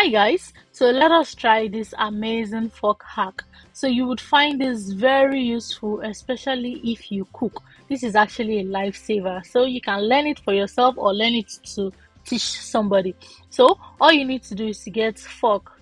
Hi guys, so let us try this amazing fork hack. So you would find this very useful, especially if you cook. This is actually a lifesaver, so you can learn it for yourself or learn it to teach somebody. So all you need to do is to get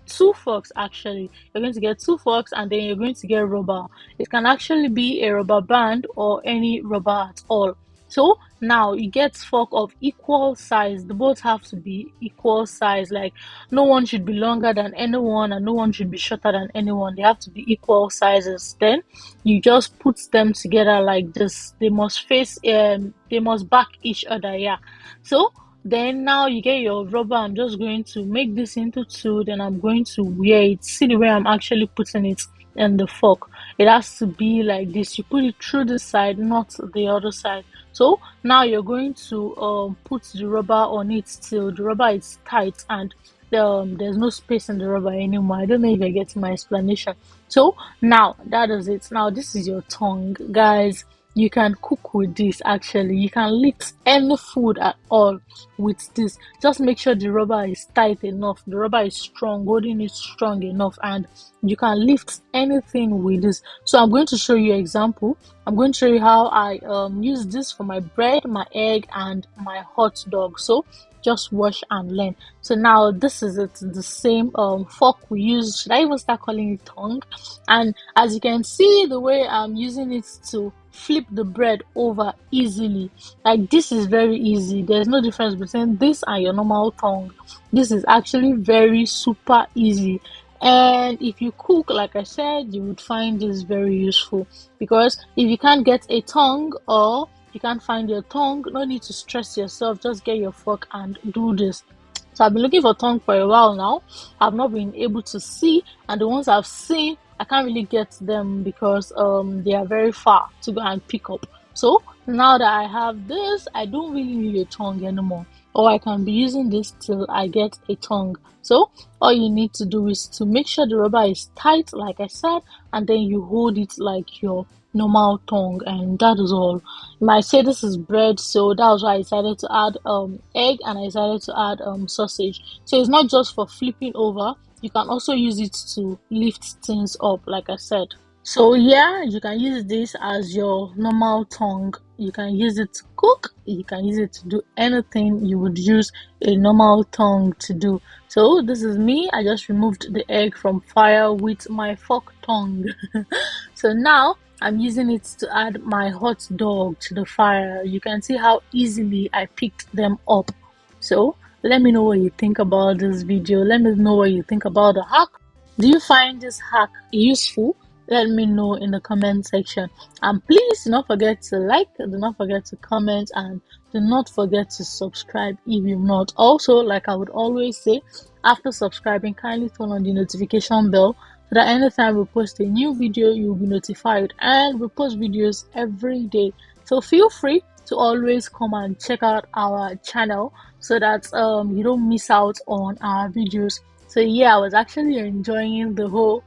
two forks actually. You're going to get two forks and then you're going to get rubber. It can actually be a rubber band or any rubber at all. So now you get fork of equal size. The both have to be equal size. Like no one should be longer than anyone and no one should be shorter than anyone. They have to be equal sizes. Then you just put them together like this. They must they must back each other. Yeah. So then now you get your rubber. I'm just going to make this into two. Then I'm going to wear it. See the way I'm actually putting it in the fork. It has to be like this. You put it through the side, not the other side. So now you're going to put the rubber on it till the rubber is tight and there's no space in the rubber anymore. I don't know if I get my explanation. So now that is it. Now this is your tongue, guys. You can cook with this actually. You can lift any food at all with this. Just make sure the rubber is tight enough. The rubber is strong, holding it strong enough, and you can lift anything with this. So I'm going to show you an example. I'm going to show you how I use this for my bread, my egg, and my hot dog. So just watch and learn. So now this is it, the same fork we use. Should I even start calling it tongue? And as you can see, the way I'm using it to flip the bread over easily, like this is very easy. There's no difference between this and your normal tongue. This is actually very super easy. And if you cook, like I said, you would find this very useful, because if you can't get a tongue or you can't find your tongue, no need to stress yourself. Just get your fork and do this. So I've been looking for tongue for a while now. I've not been able to see, and the ones I've seen, I can't really get them because they are very far to go and pick up. So now that I have this, I don't really need a tongue anymore, or I can be using this till I get a tongue. So all you need to do is to make sure the rubber is tight, like I said, and then you hold it like your normal tongue, and that is all. You might say this is bread, so that was why I decided to add egg, and I decided to add sausage. So it's not just for flipping over, you can also use it to lift things up, like I said. So yeah, you can use this as your normal tongue. You can use it to cook. You can use it to do anything you would use a normal tongue to do. So this is me. I just removed the egg from fire with my fork tongue. So now I'm using it to add my hot dog to the fire. You can see how easily I picked them up. So let me know what you think about this video. Let me know what you think about the hack. Do you find this hack useful? Let me know in the comment section. And please do not forget to like, do not forget to comment, and do not forget to subscribe if you've not. Also, like I would always say, after subscribing, kindly turn on the notification bell so that anytime we post a new video, you'll be notified. And we post videos every day. So feel free to always come and check out our channel so that you don't miss out on our videos. So yeah, I was actually enjoying the whole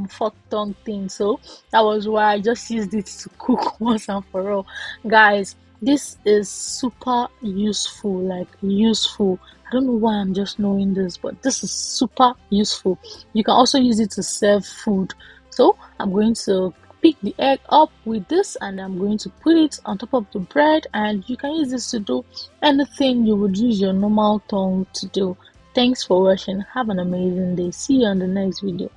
fork tongue thing, so that was why I just used it to cook once and for all. Guys, this is super useful, like useful. I don't know why I'm just knowing this, but this is super useful. You can also use it to serve food. So I'm going to pick the egg up with this, and I'm going to put it on top of the bread, and you can use this to do anything you would use your normal tongue to do. Thanks for watching. Have an amazing day. See you on the next video.